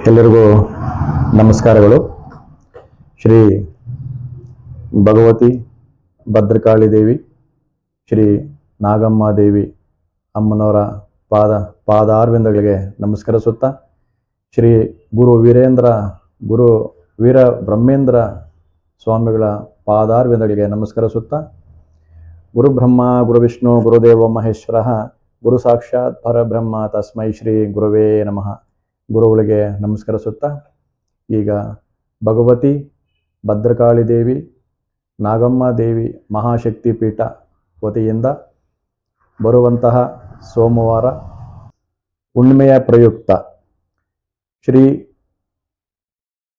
ಎಲ್ಲರಿಗೂ ನಮಸ್ಕಾರಗಳು. ಶ್ರೀ ಭಗವತಿ ಭದ್ರಕಾಳಿ ದೇವಿ, ಶ್ರೀ ನಾಗಮ್ಮ ದೇವಿ ಅಮ್ಮನವರ ಪಾದಾರವಿಂದಗಳಿಗೆ ನಮಸ್ಕರಿಸುತ್ತಾ, ಶ್ರೀ ಗುರು ವೀರ ಬ್ರಹ್ಮೇಂದ್ರ ಸ್ವಾಮಿಗಳ ಪಾದಾರವಿಂದಗಳಿಗೆ ನಮಸ್ಕರಿಸುತ್ತಾ, ಗುರು ಬ್ರಹ್ಮ ಗುರು ವಿಷ್ಣು ಗುರುದೇವ ಮಹೇಶ್ವರ ಗುರು ಸಾಕ್ಷಾತ್ ಪರಬ್ರಹ್ಮ ತಸ್ಮೈ ಶ್ರೀ ಗುರುವೇ ನಮಃ ಗುರುಗಳಿಗೆ ನಮಸ್ಕರಿಸುತ್ತಾ, ಈಗ ಭಗವತಿ ಭದ್ರಕಾಳಿ ದೇವಿ ನಾಗಮ್ಮ ದೇವಿ ಮಹಾಶಕ್ತಿ ಪೀಠ ವತಿಯಿಂದ ಬರುವಂತಹ ಸೋಮವಾರ ಹುಣ್ಣಿಮೆಯ ಪ್ರಯುಕ್ತ ಶ್ರೀ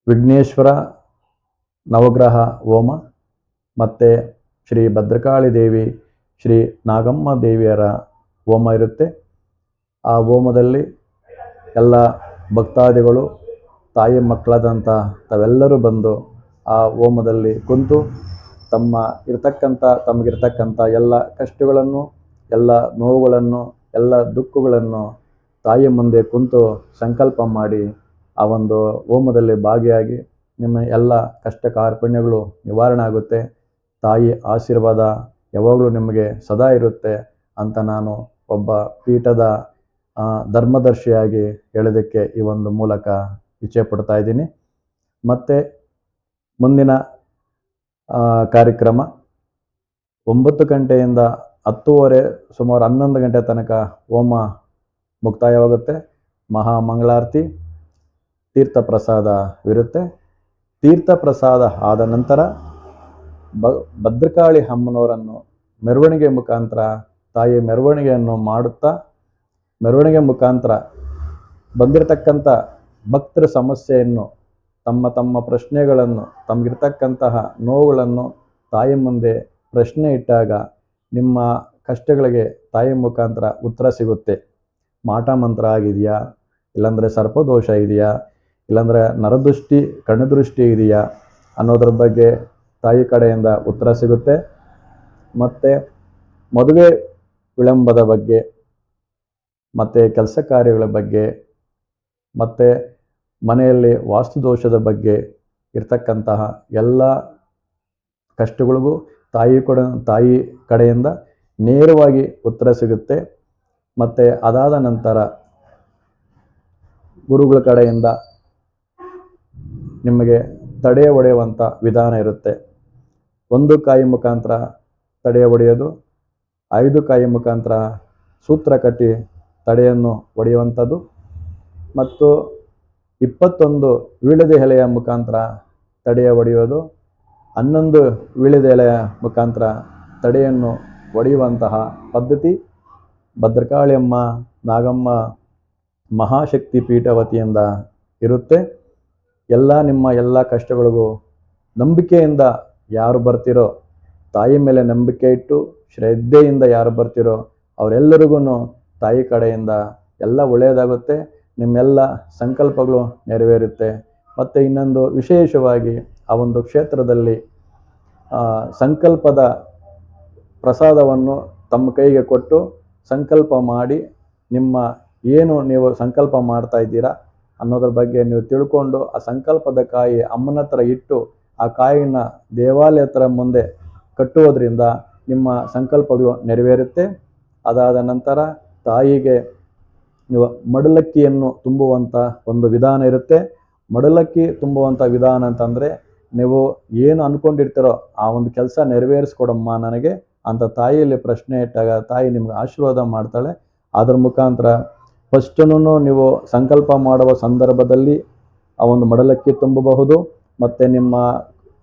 ವಿಘ್ನೇಶ್ವರ ನವಗ್ರಹ ಹೋಮ ಮತ್ತು ಶ್ರೀ ಭದ್ರಕಾಳಿ ದೇವಿ ಶ್ರೀ ನಾಗಮ್ಮ ದೇವಿಯರ ಹೋಮ ಇರುತ್ತೆ. ಆ ಹೋಮದಲ್ಲಿ ಎಲ್ಲ ಭಕ್ತಾದಿಗಳು ತಾಯಿ ಮಕ್ಕಳಾದಂಥ ತಾವೆಲ್ಲರೂ ಬಂದು ಆ ಹೋಮದಲ್ಲಿ ಕುಂತು ತಮಗಿರ್ತಕ್ಕಂಥ ಎಲ್ಲ ಕಷ್ಟಗಳನ್ನು, ಎಲ್ಲ ನೋವುಗಳನ್ನು, ಎಲ್ಲ ದುಃಖಗಳನ್ನು ತಾಯಿ ಮುಂದೆ ಕುಂತು ಸಂಕಲ್ಪ ಮಾಡಿ ಆ ಒಂದು ಹೋಮದಲ್ಲಿ ಭಾಗಿಯಾಗಿ ನಿಮ್ಮ ಎಲ್ಲ ಕಷ್ಟ ಕಾರ್ಪಣ್ಯಗಳು ನಿವಾರಣೆ ಆಗುತ್ತೆ. ತಾಯಿ ಆಶೀರ್ವಾದ ಯಾವಾಗಲೂ ನಿಮಗೆ ಸದಾ ಇರುತ್ತೆ ಅಂತ ನಾನು ಒಬ್ಬ ಪೀಠದ ಧರ್ಮದರ್ಶಿಯಾಗಿ ಹೇಳೋದಕ್ಕೆ ಈ ಒಂದು ಮೂಲಕ ಇಚ್ಛೆ ಪಡ್ತಾ ಇದ್ದೀನಿ. ಮತ್ತು ಮುಂದಿನ ಕಾರ್ಯಕ್ರಮ 9 ಗಂಟೆಯಿಂದ 10:30 ಸುಮಾರು 11 ಗಂಟೆ ತನಕ ಹೋಮ ಮುಕ್ತಾಯವಾಗುತ್ತೆ. ಮಹಾಮಂಗಳಾರತಿ, ತೀರ್ಥ ಪ್ರಸಾದವಿರುತ್ತೆ. ತೀರ್ಥ ಪ್ರಸಾದ ಆದ ನಂತರ ಭದ್ರಕಾಳಿ ಅಮ್ಮನವರನ್ನು ಮೆರವಣಿಗೆ ಮುಖಾಂತರ ತಾಯಿ ಮೆರವಣಿಗೆಯನ್ನು ಮಾಡುತ್ತಾ, ಮೆರವಣಿಗೆ ಮುಖಾಂತರ ಬಂದಿರತಕ್ಕಂಥ ಭಕ್ತರ ಸಮಸ್ಯೆಯನ್ನು, ತಮ್ಮ ಪ್ರಶ್ನೆಗಳನ್ನು, ತಮಗಿರ್ತಕ್ಕಂತಹ ನೋವುಗಳನ್ನು ತಾಯಿ ಮುಂದೆ ಪ್ರಶ್ನೆ ಇಟ್ಟಾಗ ನಿಮ್ಮ ಕಷ್ಟಗಳಿಗೆ ತಾಯಿ ಮುಖಾಂತರ ಉತ್ತರ ಸಿಗುತ್ತೆ. ಮಾಟ ಮಂತ್ರ ಆಗಿದೆಯಾ, ಇಲ್ಲಾಂದರೆ ಸರ್ಪದೋಷ ಇದೆಯಾ, ಇಲ್ಲಾಂದರೆ ನರದೃಷ್ಟಿ ಕಣ್ಣುದೃಷ್ಟಿ ಇದೆಯಾ ಅನ್ನೋದ್ರ ಬಗ್ಗೆ ತಾಯಿ ಕಡೆಯಿಂದ ಉತ್ತರ ಸಿಗುತ್ತೆ. ಮತ್ತು ಮದುವೆ ವಿಳಂಬದ ಬಗ್ಗೆ, ಮತ್ತು ಕೆಲಸ ಕಾರ್ಯಗಳ ಬಗ್ಗೆ, ಮತ್ತು ಮನೆಯಲ್ಲಿ ವಾಸ್ತುದೋಷದ ಬಗ್ಗೆ ಇರ್ತಕ್ಕಂತಹ ಎಲ್ಲ ಕಷ್ಟಗಳಿಗೂ ತಾಯಿ ಕಡೆಯಿಂದ ನೇರವಾಗಿ ಉತ್ತರ ಸಿಗುತ್ತೆ. ಮತ್ತು ಅದಾದ ನಂತರ ಗುರುಗಳ ಕಡೆಯಿಂದ ನಿಮಗೆ ತಡೆ ಹೊಡೆಯುವಂಥ ವಿಧಾನ ಇರುತ್ತೆ. 1 ಕಾಯಿ ಮುಖಾಂತರ ತಡೆ ಹೊಡೆಯೋದು, 5 ಕಾಯಿ ಮುಖಾಂತರ ಸೂತ್ರ ಕಟ್ಟಿ ತಡೆಯನ್ನು ಹೊಡೆಯುವಂಥದ್ದು, ಮತ್ತು 21 ವೀಳ್ಯದ ಎಲೆಯ ಮುಖಾಂತರ ತಡೆಯ ಹೊಡೆಯೋದು, 11 ವೀಳ್ಯದ ಎಲೆಯ ಮುಖಾಂತರ ತಡೆಯನ್ನು ಹೊಡೆಯುವಂತಹ ಪದ್ಧತಿ ಭದ್ರಕಾಳಿಯಮ್ಮ ನಾಗಮ್ಮ ಮಹಾಶಕ್ತಿ ಪೀಠ ವತಿಯಿಂದ ಇರುತ್ತೆ. ನಿಮ್ಮ ಎಲ್ಲ ಕಷ್ಟಗಳಿಗೂ ನಂಬಿಕೆಯಿಂದ ಯಾರು ಬರ್ತಿರೋ, ತಾಯಿ ಮೇಲೆ ನಂಬಿಕೆ ಇಟ್ಟು ಶ್ರದ್ಧೆಯಿಂದ ಯಾರು ಬರ್ತಿರೋ ಅವರೆಲ್ಲರಿಗೂ ತಾಯಿ ಕಡೆಯಿಂದ ಎಲ್ಲ ಒಳ್ಳೆಯದಾಗುತ್ತೆ. ನಿಮ್ಮೆಲ್ಲ ಸಂಕಲ್ಪಗಳು ನೆರವೇರುತ್ತೆ. ಮತ್ತು ಇನ್ನೊಂದು ವಿಶೇಷವಾಗಿ ಆ ಒಂದು ಕ್ಷೇತ್ರದಲ್ಲಿ ಸಂಕಲ್ಪದ ಪ್ರಸಾದವನ್ನು ತಮ್ಮ ಕೈಗೆ ಕೊಟ್ಟು ಸಂಕಲ್ಪ ಮಾಡಿ, ಏನು ನೀವು ಸಂಕಲ್ಪ ಮಾಡ್ತಾ ಇದ್ದೀರಾ ಅನ್ನೋದ್ರ ಬಗ್ಗೆ ನೀವು ತಿಳ್ಕೊಂಡು ಆ ಸಂಕಲ್ಪದ ಕಾಯಿ ಅಮ್ಮನ ಹತ್ರ ಇಟ್ಟು ಆ ಕಾಯಿನ ದೇವಾಲಯ ಹತ್ರ ಮುಂದೆ ಕಟ್ಟುವುದರಿಂದ ನಿಮ್ಮ ಸಂಕಲ್ಪಗಳು ನೆರವೇರುತ್ತೆ. ಅದಾದ ನಂತರ ತಾಯಿಗೆ ನೀವು ಮಡಲಕ್ಕಿಯನ್ನು ತುಂಬುವಂಥ ಒಂದು ವಿಧಾನ ಇರುತ್ತೆ. ಮಡಲಕ್ಕಿ ತುಂಬುವಂಥ ವಿಧಾನ ಅಂತಂದರೆ, ನೀವು ಏನು ಅಂದ್ಕೊಂಡಿರ್ತೀರೋ ಆ ಒಂದು ಕೆಲಸ ನೆರವೇರಿಸ್ಕೊಡಮ್ಮ ನನಗೆ ಅಂತ ತಾಯಿಯಲ್ಲಿ ಪ್ರಶ್ನೆ ಇಟ್ಟಾಗ ತಾಯಿ ನಿಮ್ಗೆ ಆಶೀರ್ವಾದ ಮಾಡ್ತಾಳೆ. ಅದರ ಮುಖಾಂತರ ಫಸ್ಟನ್ನು ನೀವು ಸಂಕಲ್ಪ ಮಾಡುವ ಸಂದರ್ಭದಲ್ಲಿ ಆ ಒಂದು ಮಡಲಕ್ಕಿ ತುಂಬಬಹುದು. ಮತ್ತು ನಿಮ್ಮ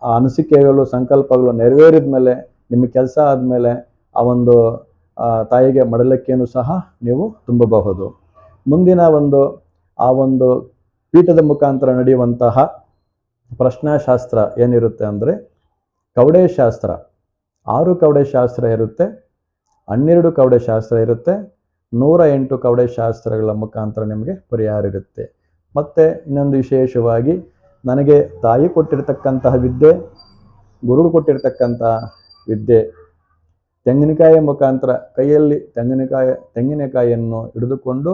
ಅನಿಸಿಕೆಗಳು, ಸಂಕಲ್ಪಗಳು ನೆರವೇರಿದ ಮೇಲೆ, ನಿಮ್ಮ ಕೆಲಸ ಆದಮೇಲೆ ಆ ಒಂದು ತಾಯಿಗೆ ಮಡಲಕ್ಕಿಯನ್ನು ಸಹ ನೀವು ತುಂಬಬಹುದು. ಮುಂದಿನ ಆ ಒಂದು ಪೀಠದ ಮುಖಾಂತರ ನಡೆಯುವಂತಹ ಪ್ರಶ್ನಾಶಾಸ್ತ್ರ ಏನಿರುತ್ತೆ ಅಂದರೆ, ಕವಡೆ ಶಾಸ್ತ್ರ 6 ಕವಡೆ ಶಾಸ್ತ್ರ ಇರುತ್ತೆ, 12 ಕವಡೆ ಶಾಸ್ತ್ರ ಇರುತ್ತೆ, 108 ಕವಡೆ ಶಾಸ್ತ್ರಗಳ ಮುಖಾಂತರ ನಿಮಗೆ ಪರಿಹಾರ ಇರುತ್ತೆ. ಮತ್ತು ಇನ್ನೊಂದು ವಿಶೇಷವಾಗಿ, ನನಗೆ ತಾಯಿ ಕೊಟ್ಟಿರ್ತಕ್ಕಂತಹ ವಿದ್ಯೆ, ಗುರುಗಳು ಕೊಟ್ಟಿರ್ತಕ್ಕಂತಹ ವಿದ್ಯೆ, ತೆಂಗಿನಕಾಯಿಯ ಮುಖಾಂತರ ಕೈಯಲ್ಲಿ ತೆಂಗಿನಕಾಯಿಯನ್ನು ಹಿಡಿದುಕೊಂಡು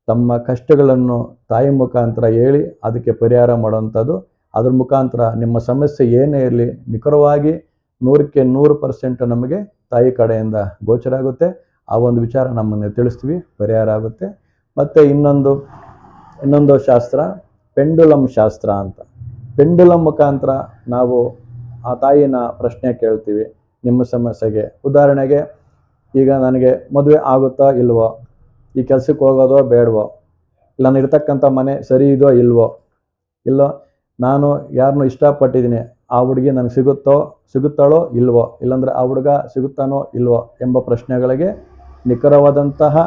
ತಮ್ಮ ಕಷ್ಟಗಳನ್ನು ತಾಯಿ ಮುಖಾಂತರ ಹೇಳಿ ಅದಕ್ಕೆ ಪರಿಹಾರ ಮಾಡುವಂಥದ್ದು. ಅದ್ರ ಮುಖಾಂತರ ನಿಮ್ಮ ಸಮಸ್ಯೆ ಏನೇ ಇರಲಿ ನಿಖರವಾಗಿ 100ಕ್ಕೆ 100% ನಮಗೆ ತಾಯಿ ಕಡೆಯಿಂದ ಗೋಚರ ಆಗುತ್ತೆ. ಆ ಒಂದು ವಿಚಾರ ನಮ್ಮನ್ನು ತಿಳಿಸ್ತೀವಿ, ಪರಿಹಾರ ಆಗುತ್ತೆ. ಮತ್ತು ಇನ್ನೊಂದು ಶಾಸ್ತ್ರ ಪೆಂಡುಲಮ್ ಶಾಸ್ತ್ರ ಅಂತ. ಪೆಂಡುಲಮ್ ಮುಖಾಂತರ ನಾವು ಆ ತಾಯಿನ ಪ್ರಶ್ನೆ ಕೇಳ್ತೀವಿ ನಿಮ್ಮ ಸಮಸ್ಯೆಗೆ. ಉದಾಹರಣೆಗೆ, ಈಗ ನನಗೆ ಮದುವೆ ಆಗುತ್ತಾ ಇಲ್ವೋ, ಈ ಕೆಲಸಕ್ಕೆ ಹೋಗೋದೋ ಬೇಡವೋ, ನಾನು ಇರ್ತಕ್ಕಂಥ ಮನೆ ಸರಿ ಇದೋ ಇಲ್ಲೋ, ನಾನು ಯಾರನ್ನೂ ಇಷ್ಟಪಟ್ಟಿದ್ದೀನಿ, ಆ ಹುಡುಗಿ ನನಗೆ ಸಿಗುತ್ತಾಳೋ ಇಲ್ವೋ, ಇಲ್ಲಾಂದರೆ ಆ ಹುಡುಗ ಸಿಗುತ್ತಾನೋ ಇಲ್ವೋ ಎಂಬ ಪ್ರಶ್ನೆಗಳಿಗೆ ನಿಖರವಾದಂತಹ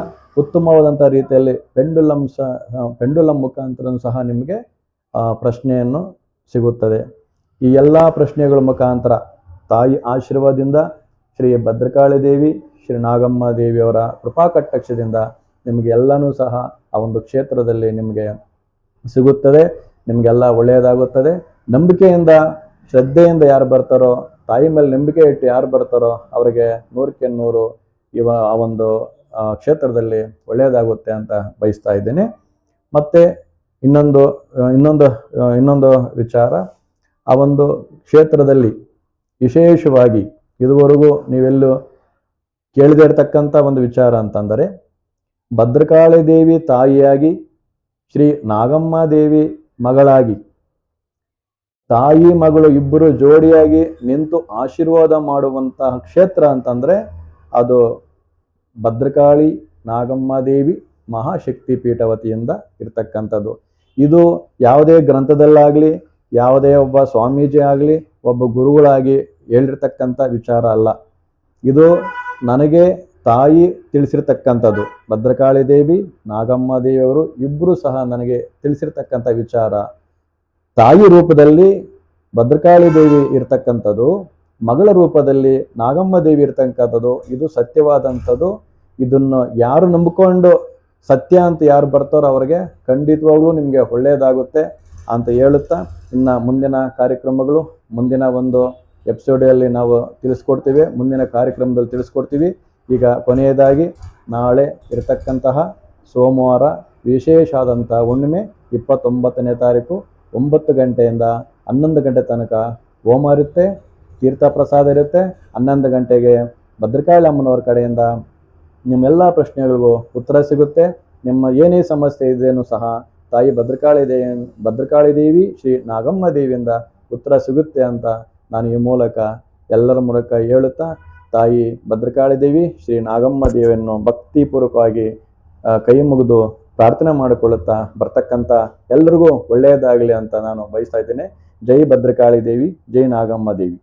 ಉತ್ತಮವಾದಂಥ ರೀತಿಯಲ್ಲಿ ಪೆಂಡುಲಮ್ ಮುಖಾಂತರ ಸಹ ನಿಮಗೆ ಪ್ರಶ್ನೆಯನ್ನು ಸಿಗುತ್ತದೆ. ಈ ಎಲ್ಲ ಪ್ರಶ್ನೆಗಳ ಮುಖಾಂತರ ತಾಯಿ ಆಶೀರ್ವಾದದಿಂದ ಶ್ರೀ ಭದ್ರಕಾಳಿ ದೇವಿ, ಶ್ರೀ ನಾಗಮ್ಮ ದೇವಿಯವರ ಕೃಪಾ ಕಟಾಕ್ಷದಿಂದ ನಿಮಗೆ ಎಲ್ಲನೂ ಸಹ ಆ ಒಂದು ಕ್ಷೇತ್ರದಲ್ಲಿ ನಿಮಗೆ ಸಿಗುತ್ತದೆ. ನಿಮಗೆಲ್ಲ ಒಳ್ಳೆಯದಾಗುತ್ತದೆ. ನಂಬಿಕೆಯಿಂದ ಶ್ರದ್ಧೆಯಿಂದ ಯಾರು ಬರ್ತಾರೋ, ತಾಯಿ ಮೇಲೆ ನಂಬಿಕೆ ಇಟ್ಟು ಯಾರು ಬರ್ತಾರೋ ಅವರಿಗೆ 100ಕ್ಕೆ 100 ಆ ಒಂದು ಕ್ಷೇತ್ರದಲ್ಲಿ ಒಳ್ಳೆಯದಾಗುತ್ತೆ ಅಂತ ಬಯಸ್ತಾ ಇದ್ದೇನೆ. ಮತ್ತು ಇನ್ನೊಂದು ವಿಚಾರ, ಆ ಒಂದು ಕ್ಷೇತ್ರದಲ್ಲಿ ವಿಶೇಷವಾಗಿ ಇದುವರೆಗೂ ನೀವೆಲ್ಲೂ ಕೇಳದೇ ಇರತಕ್ಕಂಥ ಒಂದು ವಿಚಾರ ಅಂತಂದರೆ, ಭದ್ರಕಾಳಿ ದೇವಿ ತಾಯಿಯಾಗಿ ಶ್ರೀ ನಾಗಮ್ಮ ದೇವಿ ಮಗಳಾಗಿ ತಾಯಿ ಮಗಳು ಇಬ್ಬರು ಜೋಡಿಯಾಗಿ ನಿಂತು ಆಶೀರ್ವಾದ ಮಾಡುವಂತಹ ಕ್ಷೇತ್ರ ಅಂತಂದರೆ ಅದು ಭದ್ರಕಾಳಿ ನಾಗಮ್ಮ ದೇವಿ ಮಹಾಶಕ್ತಿ ಪೀಠ ವತಿಯಿಂದ ಇರ್ತಕ್ಕಂಥದ್ದು. ಇದು ಯಾವುದೇ ಗ್ರಂಥದಲ್ಲಾಗಲಿ, ಯಾವುದೇ ಒಬ್ಬ ಸ್ವಾಮೀಜಿ ಆಗಲಿ, ಒಬ್ಬ ಗುರುಗಳಾಗಿ ಹೇಳಿರ್ತಕ್ಕಂಥ ವಿಚಾರ ಅಲ್ಲ. ಇದು ನನಗೆ ತಾಯಿ ತಿಳಿಸಿರ್ತಕ್ಕಂಥದ್ದು. ಭದ್ರಕಾಳಿ ದೇವಿ, ನಾಗಮ್ಮ ದೇವಿಯವರು ಇಬ್ಬರು ಸಹ ನನಗೆ ತಿಳಿಸಿರ್ತಕ್ಕಂಥ ವಿಚಾರ. ತಾಯಿ ರೂಪದಲ್ಲಿ ಭದ್ರಕಾಳಿ ದೇವಿ ಇರ್ತಕ್ಕಂಥದ್ದು, ಮಗಳ ರೂಪದಲ್ಲಿ ನಾಗಮ್ಮ ದೇವಿ ಇರ್ತಕ್ಕಂಥದ್ದು, ಇದು ಸತ್ಯವಾದಂಥದ್ದು. ಇದನ್ನು ಯಾರು ನಂಬಿಕೊಂಡು ಸತ್ಯ ಅಂತ ಯಾರು ಬರ್ತಾರೋ ಅವರಿಗೆ ಖಂಡಿತವಾಗ್ಲೂ ನಿಮಗೆ ಒಳ್ಳೆಯದಾಗುತ್ತೆ ಅಂತ ಹೇಳುತ್ತಾ, ಇನ್ನು ಮುಂದಿನ ಕಾರ್ಯಕ್ರಮಗಳು ಮುಂದಿನ ಒಂದು ಎಪಿಸೋಡಲ್ಲಿ ನಾವು ತಿಳಿಸ್ಕೊಡ್ತೀವಿ, ಮುಂದಿನ ಕಾರ್ಯಕ್ರಮದಲ್ಲಿ ತಿಳಿಸ್ಕೊಡ್ತೀವಿ. ಈಗ ಕೊನೆಯದಾಗಿ ನಾಳೆ ಇರತಕ್ಕಂತಹ ಸೋಮವಾರ ವಿಶೇಷ ಆದಂಥ ಹುಣ್ಣಿಮೆ 29ನೇ ತಾರೀಕು 9 ಗಂಟೆಯಿಂದ 11 ಗಂಟೆ ತನಕ ಹೋಮ ಇರುತ್ತೆ, ತೀರ್ಥ ಪ್ರಸಾದ ಇರುತ್ತೆ. 11 ಗಂಟೆಗೆ ಭದ್ರಕಾಳಿ ಅಮ್ಮನವ್ರ ಕಡೆಯಿಂದ ನಿಮ್ಮೆಲ್ಲ ಪ್ರಶ್ನೆಗಳಿಗೂ ಉತ್ತರ ಸಿಗುತ್ತೆ. ನಿಮ್ಮ ಏನೇ ಸಮಸ್ಯೆ ಇದೆಯೂ ಸಹ ತಾಯಿ ಭದ್ರಕಾಳಿ ದೇವಿ ಶ್ರೀ ನಾಗಮ್ಮ ದೇವಿಯಿಂದ ಉತ್ತರ ಸಿಗುತ್ತೆ ಅಂತ ನಾನು ಈ ಮೂಲಕ ಎಲ್ಲರ ಮೂಲಕ ಹೇಳುತ್ತಾ, ತಾಯಿ ಭದ್ರಕಾಳಿ ದೇವಿ ಶ್ರೀ ನಾಗಮ್ಮ ದೇವಿಯನ್ನು ಭಕ್ತಿಪೂರ್ವಕವಾಗಿ ಕೈ ಮುಗಿದು ಪ್ರಾರ್ಥನೆ ಮಾಡಿಕೊಳ್ಳುತ್ತಾ ಬರ್ತಕ್ಕಂಥ ಎಲ್ಲರಿಗೂ ಒಳ್ಳೆಯದಾಗಲಿ ಅಂತ ನಾನು ಬಯಸ್ತಾ ಇದ್ದೇನೆ. ಜೈ ಭದ್ರಕಾಳಿ ದೇವಿ, ಜೈ ನಾಗಮ್ಮ ದೇವಿ.